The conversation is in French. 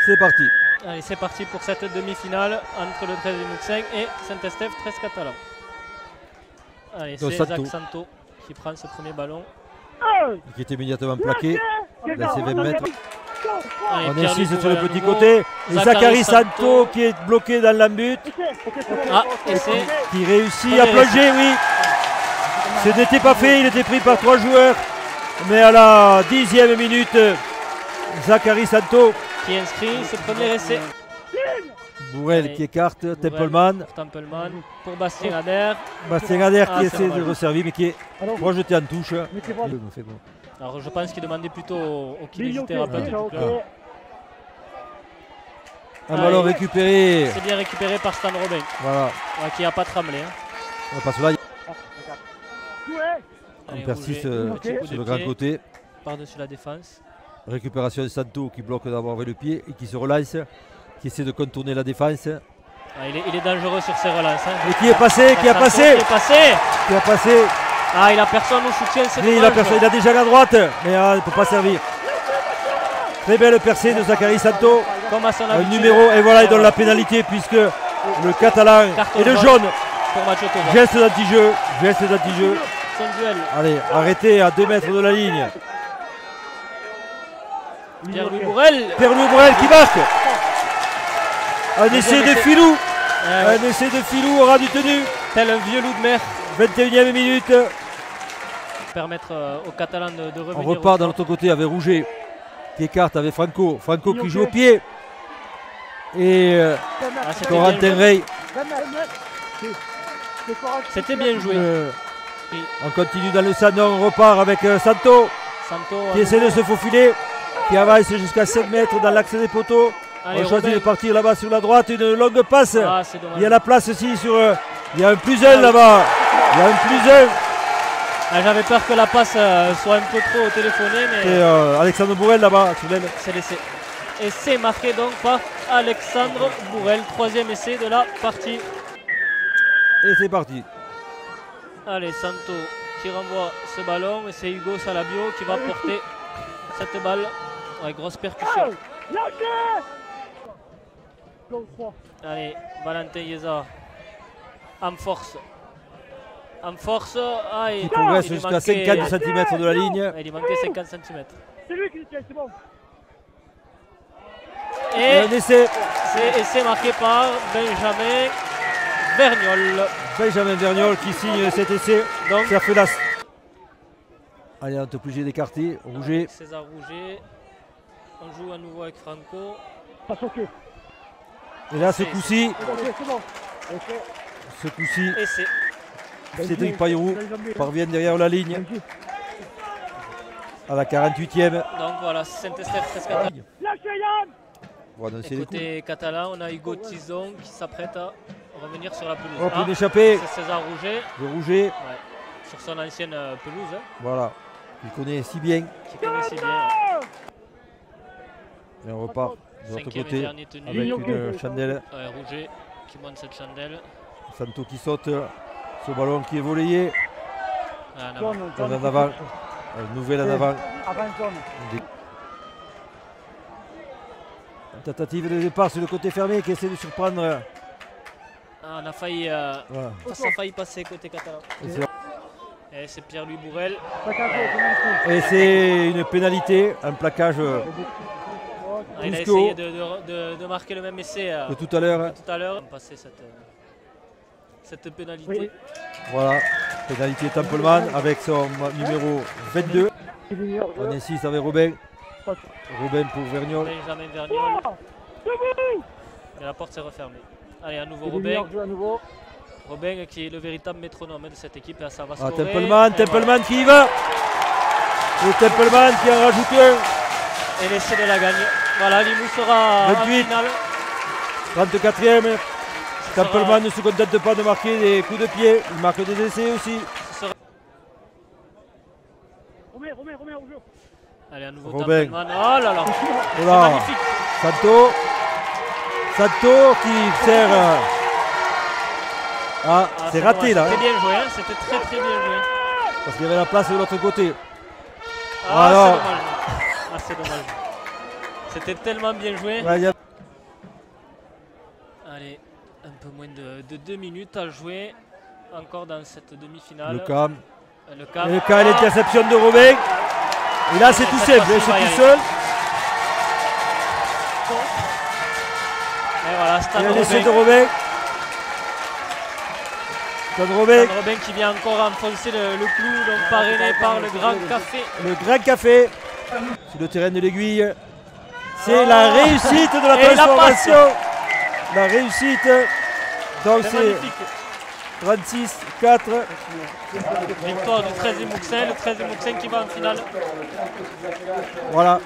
C'est parti. Allez, c'est parti pour cette demi-finale entre le 13 Moussin et Saint-Estèphe 13 Catalan. Allez, c'est Zach Santo qui prend ce premier ballon. Qui est immédiatement plaqué. Là, c'est 20 mètres. Allez, on insiste sur le petit côté. Et Zachary Santo qui est bloqué dans l'embut. Ah, et c'est qui réussit à plonger, oui. Ce n'était pas fait, il était pris par 3 joueurs. Mais à la 10e minute, Zachary Santo qui inscrit ce premier essai. Bourrel qui écarte, Templeman pour Bastien Adair. Bastien Adair qui essaie de resservir mais qui est rejeté en touche. Alors je pense qu'il demandait plutôt au kinésithérapeute. Un ballon récupéré. C'est bien récupéré par Stan Robin. Voilà. Qui n'a pas tremblé. Hein. Parce que là, on persiste sur le grand côté. Par-dessus la défense. Récupération de Santo qui bloque d'abord avec le pied et qui se relance, qui essaie de contourner la défense. Il est dangereux sur ses relances. Hein. Et qui est passé, qui a passé, qui a passé. Ah, il a personne au soutien, c'est dommage. Il a déjà la droite, mais il ne peut pas servir. Très belle percée de Zachary Santo. Comme à son un numéro, et voilà, il donne la pénalité puisque le Catalan et le jaune. Geste d'anti-jeu, geste d'anti-jeu. Allez, arrêtez à 2 mètres de la ligne. Pierre-Louis Bourrel. Pierre-Louis Bourrel qui marque. Un essai de Filou. Un essai de Filou aura du tenu. Tel un vieux loup de mer. 21e minute. Permettre aux Catalans de revenir. On repart de l'autre côté avec Rouget qui écarte avec Franco. Franco qui joue au pied. Et Corentin Rey. C'était bien joué. On continue dans le salon, on repart avec Santo qui essaie de se faufiler, qui avance jusqu'à 5 mètres dans l'axe des poteaux. On choisit de partir là-bas sur la droite, une longue passe. Il y a la place aussi sur... il y a un +1 là-bas. Il y a un +1. J'avais peur que la passe soit un peu trop téléphonée. Mais c'est Alexandre Bourrel là-bas. C'est l'essai. Essai marqué donc par Alexandre Bourrel. 3e essai de la partie. Et c'est parti. Allez, Santo qui renvoie ce ballon et c'est Hugo Salabio qui va porter cette balle. Ouais, grosse percussion. Allez, Valentin Yeza en force. En force. Qui progresse jusqu'à 50 cm de la ligne. Il manquait 50 cm. C'est lui qui le tient, c'est bon. Et un essai marqué par Benjamin Vergnol. Benjamin Vergnol qui signe cet essai. Donc, ça fait la... Allez, on est obligé d'écarter. Rouget. César Rouget. On joue à nouveau avec Franco. Pas choqué. Et là, ce coup-ci. Ce coup-ci. Cédric Payrou parvient derrière la ligne. À la 48e. Donc voilà, Saint-Estèphe 13 Catalan. Et côté catalan, on a Hugo Tizon qui s'apprête à revenir sur la pelouse. Oh, une échappée. C'est César Rouget. Le Rouget. Ouais, sur son ancienne pelouse. Hein. Voilà. Il connaît si bien. Et on repart de l'autre côté avec une chandelle. Rouget qui monte cette chandelle. Santo qui saute. Ce ballon qui est volleyé. En avant. Nouvelle en avant. Tentative de départ sur le côté fermé qui essaie de surprendre. On a failli, voilà. Ça a failli passer côté catalan. Et c'est Pierre-Louis Bourrel. Et c'est une pénalité, un plaquage. Il a essayé de marquer le même essai que tout à l'heure. On passait cette pénalité. Oui. Voilà, pénalité Templeman avec son numéro 22. On insiste avec Robin. Robin pour Vergnol. Benjamin Vergnol. Et la porte s'est refermée. Allez, à nouveau Robin. Robin qui est le véritable métronome de cette équipe. Et ça va scorer. Templeman qui y va. Et Templeman qui en rajoute un. Et l'essai de la gagne. Voilà, Limoux sera 28. en finale. 34e. Templeman ne se contente pas de marquer des coups de pied. Il marque des essais aussi. Romain, au jeu. Allez, à nouveau Templeman. Oh là là, c'est voilà. magnifique. Santo qui sert. C'est raté là. C'était bien joué, hein. C'était très bien joué. Parce qu'il y avait la place de l'autre côté. C'est dommage. C'est dommage. C'était tellement bien joué. Ouais, allez, un peu moins de 2 minutes à jouer encore dans cette demi-finale. Le Cam. Le Cam. Et l'interception de Robin. Et là, c'est tout simple, c'est tout seul. Et voilà, Stan Robin. Robin qui vient encore enfoncer le clou, donc parrainé par le Grand Café. Le Grand Café sur le terrain de l'Aiguille. C'est la réussite de la transformation. La réussite. Donc c'est 36-4. Victoire du 13e Mouxin. Le 13e Mouxin qui va en finale. Voilà.